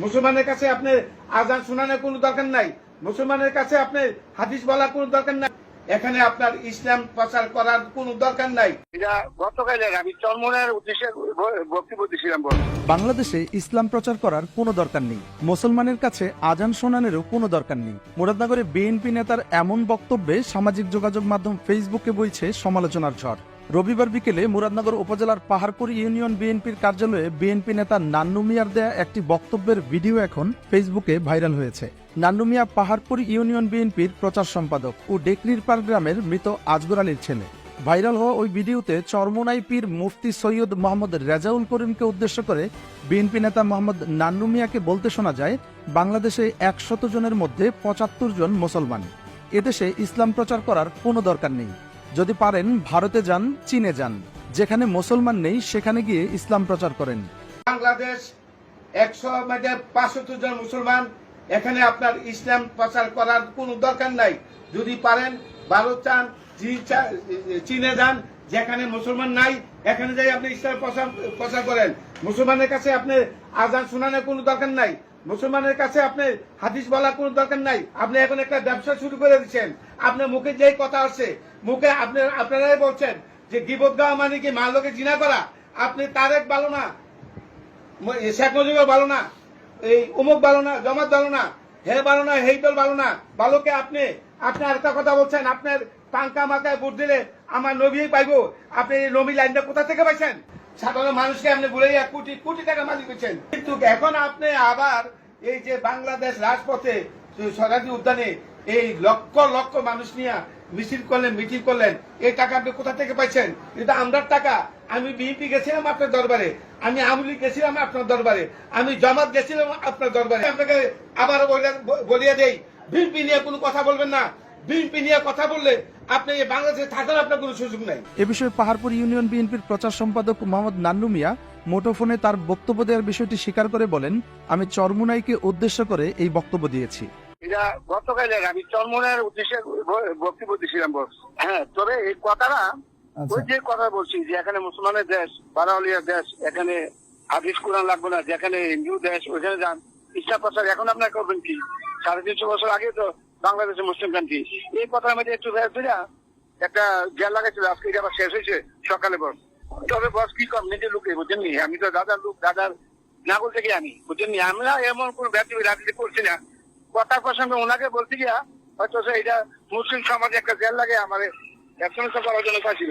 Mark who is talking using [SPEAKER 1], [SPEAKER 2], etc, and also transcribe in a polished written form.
[SPEAKER 1] মুসলমানের কাছে আপনি আজান শোনানোর কোনো দরকার নাই, মুসলমানের কাছে আপনি হাদিস বলার কোনো দরকার নাই, এখানে আপনার ইসলাম প্রচার করার কোনো দরকার নাই।
[SPEAKER 2] এটা গতকালের আমি চরমনের উদ্দেশ্যে বক্তব্য দিয়েছিলাম।
[SPEAKER 3] বাংলাদেশে ইসলাম প্রচার করার কোনো দরকার নেই, মুসলমানের কাছে আজান শোনানোরও কোনো দরকার নেই। মুরাদনগরে বিএনপি নেতার এমন বক্তব্যে সামাজিক যোগাযোগ মাধ্যম ফেসবুকে বইছে সমালোচনার ঝড়। রবিবার বিকেলে মুরাদনগর উপজেলার পাহাড়পুর ইউনিয়ন বিএনপির কার্যালয়ে বিএনপি নেতা নান্নু মিয়ার দেয়া একটি বক্তব্যের ভিডিও এখন ফেসবুকে ভাইরাল হয়েছে। নান্নু মিয়া পাহাড়পুর ইউনিয়ন বিএনপির প্রচার সম্পাদক ও ডেকরিরপাড় গ্রামের মৃত আজগর আলীর ছেলে। ভাইরাল হওয়া ওই ভিডিওতে চরমোনাই পীর মুফতি সৈয়দ মোহাম্মদ রেজাউল করিমকে উদ্দেশ্য করে বিএনপি নেতা মোহাম্মদ নান্নু মিয়াকে বলতে শোনা যায়, বাংলাদেশে 100 জনের মধ্যে 75 জন মুসলমান, এদেশে ইসলাম প্রচার করার কোনো দরকার নেই। যদি পারেন ভারতে যান, চীনে যান, যেখানে মুসলমান নেই সেখানে গিয়ে ইসলাম প্রচার করেন।
[SPEAKER 1] বাংলাদেশ 100 জন মুসলমান, এখানে আপনার ইসলাম প্রচার করার কোনো দরকার নাই। যদি পারেন ভারত চান, চীনে যান, যেখানে মুসলমান নাই এখানে যাই আপনি ইসলাম প্রচার করেন। মুসলমানের কাছে আপনি আজান শোনানোর কোনো দরকার নাই, মুসলমানের কাছে আপনি হাদিস বলার কোনো দরকার নাই। আপনি এখন একটা ব্যবসা শুরু করে দিচ্ছেন, আপনার মুখে যেই কথা আসছে মুখে আপনারাই বলছেন যে গীবত গাওয়া মানে কি মালকে জিনা করা। আপনি তারেক ভালো না, শেখ মুজিবুর ভালো না, এই অমুক ভালো না, জমাত ভালো না, হে ভালো না, হেই দল ভালো না, ভালোকে আপনি আরেকটা কথা বলছেন, আপনার পাঙ্কা মাথায় ভোট দিলে আমার নবী পাইবো। আপনি এই নবী লাইনটা কোথা থেকে পাইছেন? সাধারণ মানুষকে আপনি বলে কোটি কোটি টাকা মালিক হয়েছেন। কিন্তু এখন আপনি আবার এই যে বাংলাদেশ রাজপথে সরকারি উদ্যানে এই লক্ষ লক্ষ মানুষ নিয়ে মিছিল করলেন, মিটিং করলেন, এই টাকা আপনি কোথা থেকে পাইছেন? এটা আমরার টাকা। আমি বিএনপি গেছিলাম আপনার দরবারে, আমি আওয়ামী লীগ গেছিলাম আপনার দরবারে, আমি জামাত গেছিলাম আপনার দরবারে। আপনাকে আবার বলিয়ে দেই, বিএনপি নিয়ে কোনো কথা বলবেন না। বিএনপি নিয়ে কথা বললে আপনি বাংলাদেশে থাকার আপনার কোনো সুযোগ নাই।
[SPEAKER 3] এ বিষয়ে পাহাড়পুর ইউনিয়ন বিএনপির প্রচার সম্পাদক মোহাম্মদ নান্নু মিয়া মুঠোফোনে তার বক্তব্য দেওয়ার বিষয়টি স্বীকার করে বলেন, আমি চরমোনাইকে উদ্দেশ্য করে এই বক্তব্য দিয়েছি।
[SPEAKER 2] এটা গতকালের আমি চরমনের উদ্দেশ্যে বক্তব্য দিয়েছিলাম। হ্যাঁ, তবে এই কথাটা ওই যে কথা বলছি যে এখানে মুসলমানের দেশ, বারাউলিয়ার দেশ, এখানে হাদিস কোরআন লাগবে না, যেখানে হিন্দু দেশ ওইখানে যান, ইসলাম প্রচার এখন আপনার করবেন কি? 350 বছর আগে তো বাংলাদেশে মুসলিম কান্ট্রি। এই কথার মধ্যে একটু একটা জেল লাগাইছিল, আজকে এটা আবার শেষ হয়েছে সকালে বস। তবে বস কি কম নিজের লোকে বুঝছেন নি, আমি তো দাদার লোক, দাদার নাগল থেকে আমি বুঝছেন নি, আমরা এমন কোন ব্যক্তি রাজনীতি করছি না। কথার প্রসঙ্গে ওনাকে বলতে গিয়া হয়তো এটা মুসলিম সমাজে একটা জেল লাগে আমার একসঙ্গে করার জন্য চাইছিল।